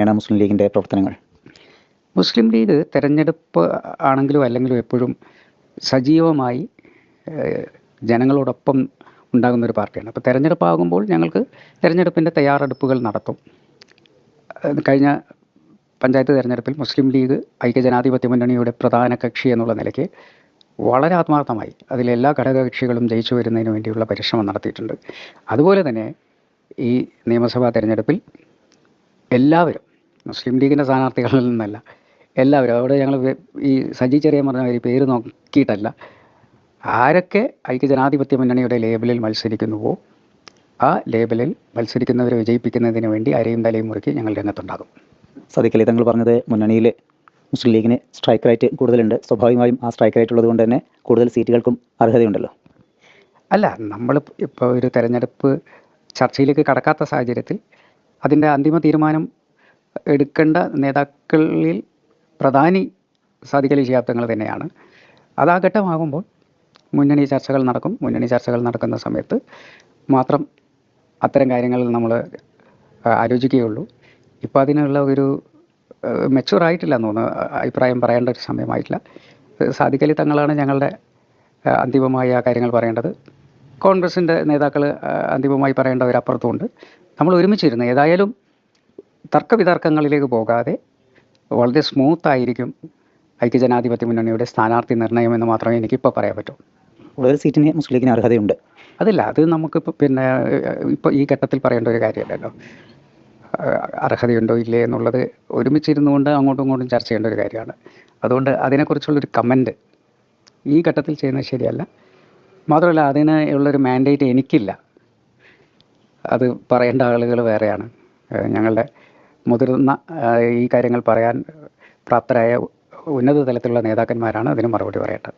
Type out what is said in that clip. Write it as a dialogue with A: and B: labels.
A: ാണ് മുസ്ലിം ലീഗിൻ്റെ പ്രവർത്തനങ്ങൾ?
B: മുസ്ലിം ലീഗ് തെരഞ്ഞെടുപ്പ് ആണെങ്കിലും അല്ലെങ്കിലും എപ്പോഴും സജീവമായി ജനങ്ങളോടൊപ്പം ഉണ്ടാകുന്നൊരു പാർട്ടിയാണ്. അപ്പോൾ തെരഞ്ഞെടുപ്പാകുമ്പോൾ ഞങ്ങൾക്ക് തെരഞ്ഞെടുപ്പിൻ്റെ തയ്യാറെടുപ്പുകൾ നടത്തും. കഴിഞ്ഞ പഞ്ചായത്ത് തെരഞ്ഞെടുപ്പിൽ മുസ്ലിം ലീഗ് ഐക്യജനാധിപത്യ മുന്നണിയുടെ പ്രധാന കക്ഷി എന്നുള്ള നിലയ്ക്ക് വളരെ ആത്മാർത്ഥമായി അതിലെല്ലാ ഘടകകക്ഷികളും ജയിച്ചു വരുന്നതിന് വേണ്ടിയുള്ള പരിശ്രമം നടത്തിയിട്ടുണ്ട്. അതുപോലെ തന്നെ ഈ നിയമസഭാ തെരഞ്ഞെടുപ്പിൽ എല്ലാവരും, മുസ്ലിം ലീഗിൻ്റെ സ്ഥാനാർത്ഥികളിൽ നിന്നല്ല, എല്ലാവരും, അവിടെ ഞങ്ങൾ ഈ സജി ചെറിയാൻ പറഞ്ഞ ഒരു പേര് നോക്കിയിട്ടല്ല, ആരൊക്കെ ഐക്യജനാധിപത്യ മുന്നണിയുടെ ലേബലിൽ മത്സരിക്കുന്നുവോ ആ ലേബലിൽ മത്സരിക്കുന്നവരെ വിജയിപ്പിക്കുന്നതിന് വേണ്ടി അരയും തലയും മുറുക്കി ഞങ്ങൾ രംഗത്തുണ്ടാകും.
A: സാദിഖലി തങ്ങൾ പറഞ്ഞത് മുന്നണിയിൽ മുസ്ലിം ലീഗിന് സ്ട്രൈക്ക് റേറ്റ് കൂടുതലുണ്ട്, സ്വാഭാവികമായും ആ സ്ട്രൈക്ക് റേറ്റ് ഉള്ളത് കൊണ്ട് തന്നെ കൂടുതൽ സീറ്റുകൾക്കും അർഹതയുണ്ടല്ലോ.
B: അല്ല, നമ്മൾ ഇപ്പോൾ ഒരു തെരഞ്ഞെടുപ്പ് ചർച്ചയിലേക്ക് കടക്കാത്ത സാഹചര്യത്തിൽ അതിൻ്റെ അന്തിമ തീരുമാനം എടുക്കേണ്ട നേതാക്കളിൽ പ്രധാനി സാദിഖലി ശിഹാബ് തങ്ങൾ തന്നെയാണ്. അത് ആ ഘട്ടമാകുമ്പോൾ മുന്നണി ചർച്ചകൾ നടക്കും. മുന്നണി ചർച്ചകൾ നടക്കുന്ന സമയത്ത് മാത്രം അത്തരം കാര്യങ്ങൾ നമ്മൾ ആലോചിക്കുകയുള്ളൂ. ഇപ്പോൾ അതിനുള്ള ഒരു മെച്യൂറായിട്ടില്ല എന്ന് തോന്നുന്നു, അഭിപ്രായം പറയേണ്ട ഒരു സമയമായിട്ടില്ല. സാദിഖലി തങ്ങളാണ് ഞങ്ങളുടെ അന്തിമമായി ആ കാര്യങ്ങൾ പറയേണ്ടത്. കോൺഗ്രസിൻ്റെ നേതാക്കൾ അന്തിമമായി പറയേണ്ടവരപ്പുറത്തുമുണ്ട്. നമ്മൾ ഒരുമിച്ചിരുന്ന് ഏതായാലും തർക്കവിതർക്കങ്ങളിലേക്ക് പോകാതെ വളരെ സ്മൂത്തായിരിക്കും ഐക്യജനാധിപത്യ മുന്നണിയുടെ സ്ഥാനാർത്ഥി നിർണയം എന്ന് മാത്രമേ എനിക്കിപ്പോൾ പറയാൻ പറ്റൂ.
A: കൂടുതൽ സീറ്റിന് മുസ്ലിം ലീഗിന് അർഹതയുണ്ട്.
B: അതില്ല, അത് നമുക്കിപ്പോൾ പിന്നെ ഇപ്പോൾ ഈ ഘട്ടത്തിൽ പറയേണ്ട ഒരു കാര്യമല്ലല്ലോ. അർഹതയുണ്ടോ ഇല്ലേ എന്നുള്ളത് ഒരുമിച്ചിരുന്നുകൊണ്ട് അങ്ങോട്ടും ഇങ്ങോട്ടും ചർച്ച ചെയ്യേണ്ട ഒരു കാര്യമാണ്. അതുകൊണ്ട് അതിനെക്കുറിച്ചുള്ളൊരു കമൻറ്റ് ഈ ഘട്ടത്തിൽ ചെയ്യുന്നത് ശരിയല്ല. മാത്രമല്ല, അതിന് ഉള്ളൊരു മാൻഡേറ്റ് എനിക്കില്ല. അത് പറയേണ്ട ആളുകൾ വേറെയാണ്. ഞങ്ങളുടെ മുതിർന്ന ഈ കാര്യങ്ങൾ പറയാൻ പ്രാപ്തരായ ഉന്നത തലത്തിലുള്ള നേതാക്കന്മാരാണ് അതിന് മറുപടി പറയേണ്ടത്.